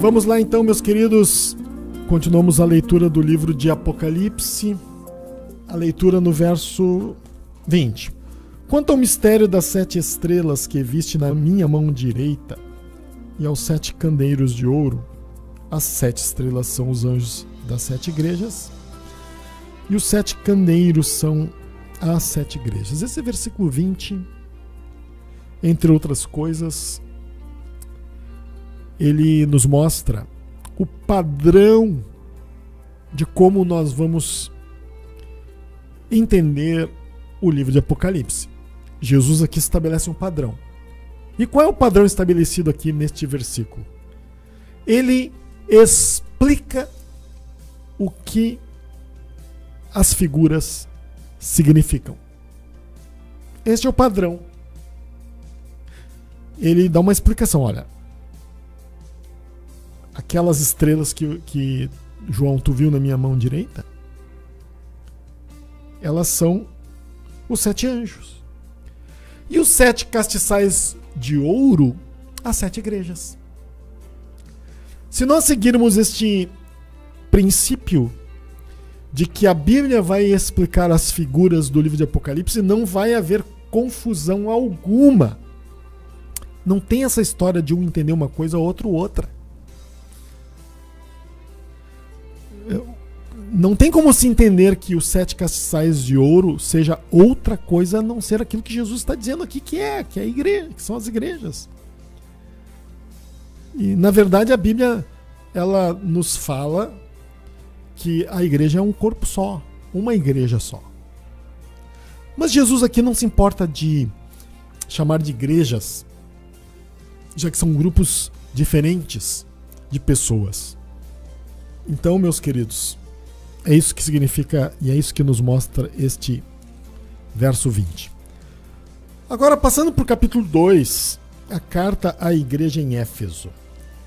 Vamos lá então, meus queridos. Continuamos a leitura do livro de Apocalipse. A leitura no verso 20. Quanto ao mistério das 7 estrelas que viste na minha mão direita e aos 7 candeeiros de ouro, as 7 estrelas são os anjos das 7 igrejas e os 7 candeeiros são as 7 igrejas. Esse versículo 20, entre outras coisas, ele nos mostra o padrão de como nós vamos entender o livro de Apocalipse. Jesus aqui estabelece um padrão. E qual é o padrão estabelecido aqui neste versículo? Ele explica o que as figuras significam. Este é o padrão. Ele dá uma explicação. Olha, aquelas estrelas que João, tu viu na minha mão direita, elas são os 7 anjos. E os 7 castiçais de ouro, as 7 igrejas. Se nós seguirmos este princípio de que a Bíblia vai explicar as figuras do livro de Apocalipse, não vai haver confusão alguma. Não tem essa história de um entender uma coisa, outro outra. Não tem como se entender que os 7 castiçais de ouro seja outra coisa a não ser aquilo que Jesus está dizendo aqui que é a igreja, que são as igrejas. E na verdade a Bíblia, ela nos fala que a igreja é um corpo só, uma igreja só. Mas Jesus aqui não se importa de chamar de igrejas, já que são grupos diferentes de pessoas. Então, meus queridos, é isso que significa e é isso que nos mostra este verso 20. Agora, passando para o capítulo 2, a carta à igreja em Éfeso.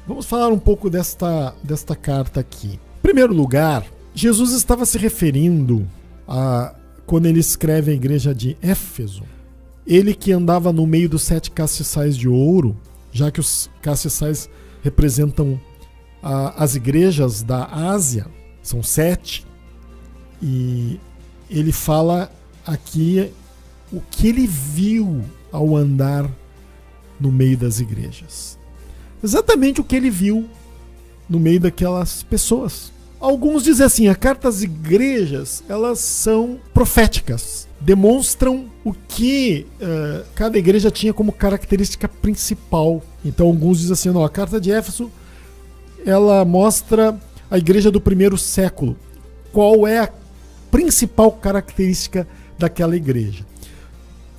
Vamos falar um pouco desta carta aqui. Em primeiro lugar, Jesus estava se referindo a quando ele escreve a igreja de Éfeso. Ele que andava no meio dos 7 castiçais de ouro, já que os castiçais representam as igrejas da Ásia, são 7, e ele fala aqui o que ele viu ao andar no meio das igrejas. Exatamente o que ele viu no meio daquelas pessoas. Alguns dizem assim, a carta às igrejas, elas são proféticas, demonstram o que cada igreja tinha como característica principal. Então alguns dizem assim, não, a carta de Éfeso, ela mostra a igreja do primeiro século. Qual é a principal característica daquela igreja?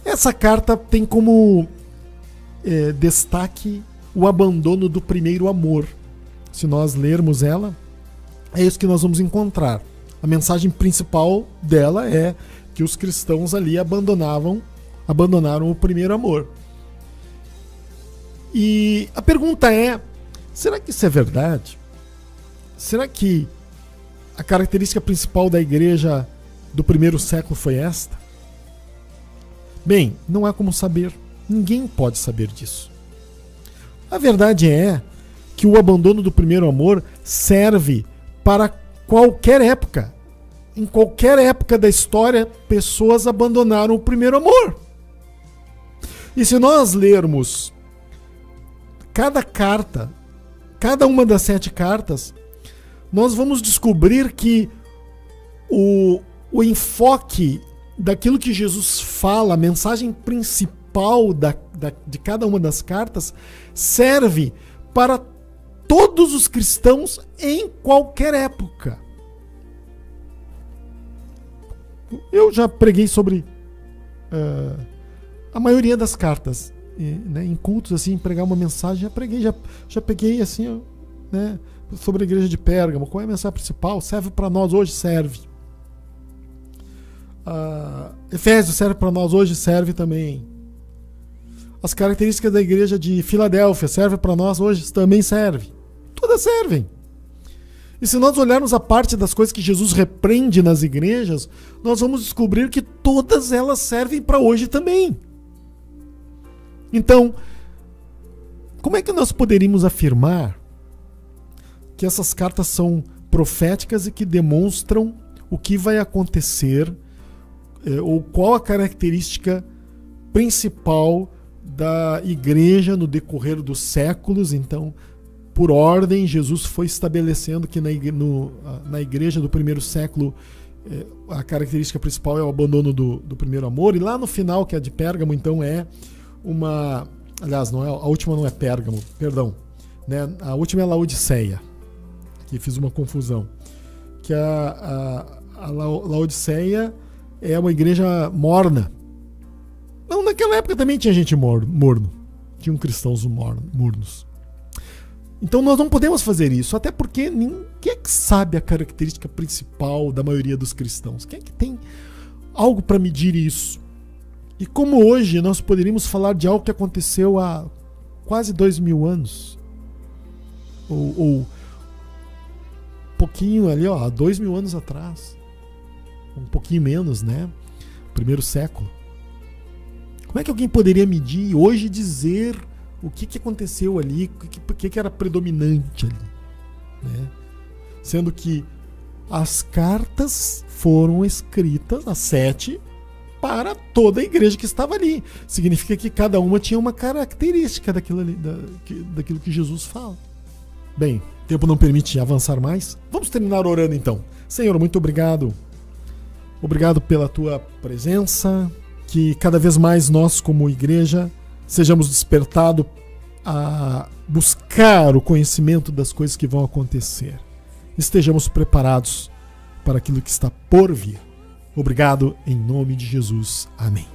Essa carta tem como destaque o abandono do primeiro amor. Se nós lermos ela, é isso que nós vamos encontrar. A mensagem principal dela é que os cristãos ali abandonaram o primeiro amor. E a pergunta é, será que isso é verdade? Será que a característica principal da igreja do primeiro século foi esta? Bem, não há como saber. Ninguém pode saber disso. A verdade é que o abandono do primeiro amor serve para qualquer época. Em qualquer época da história, pessoas abandonaram o primeiro amor. E se nós lermos cada carta, cada uma das 7 cartas, nós vamos descobrir que o enfoque daquilo que Jesus fala, a mensagem principal de cada uma das cartas, serve para todos os cristãos em qualquer época. Eu já preguei sobre a maioria das cartas, né, em cultos, assim, pregar uma mensagem, já peguei assim, né, sobre a igreja de Pérgamo. Qual é a mensagem principal? Serve para nós hoje? Serve. Efésios serve para nós hoje? Serve também. As características da igreja de Filadélfia serve para nós hoje? Também serve. Todas servem. E se nós olharmos a parte das coisas que Jesus repreende nas igrejas, nós vamos descobrir que todas elas servem para hoje também. Então, como é que nós poderíamos afirmar que essas cartas são proféticas e que demonstram o que vai acontecer, ou qual a característica principal da igreja no decorrer dos séculos. Então, por ordem, Jesus foi estabelecendo que na igreja do primeiro século a característica principal é o abandono do primeiro amor, e lá no final, que é de Pérgamo, então é uma... Aliás, não é, a última não é Pérgamo, perdão, né? A última é Laodiceia, que fiz uma confusão. Que a Laodiceia é uma igreja morna. Não, naquela época também tinha gente morno. Tinham cristãos mornos. Então nós não podemos fazer isso, até porque quem é que sabe a característica principal da maioria dos cristãos? Quem é que tem algo para medir isso? E como hoje nós poderíamos falar de algo que aconteceu há quase 2000 anos? Ou pouquinho ali, há 2000 anos atrás. Um pouquinho menos, né? Primeiro século. Como é que alguém poderia medir hoje e dizer o que aconteceu ali, o que era predominante ali, né? Sendo que as cartas foram escritas, as 7, para toda a igreja que estava ali. Significa que cada uma tinha uma característica daquilo que Jesus fala. Bem, o tempo não permite avançar mais. Vamos terminar orando então. Senhor, muito obrigado. Obrigado pela tua presença. Que cada vez mais nós, como igreja, sejamos despertados a buscar o conhecimento das coisas que vão acontecer. Estejamos preparados para aquilo que está por vir. Obrigado, em nome de Jesus. Amém.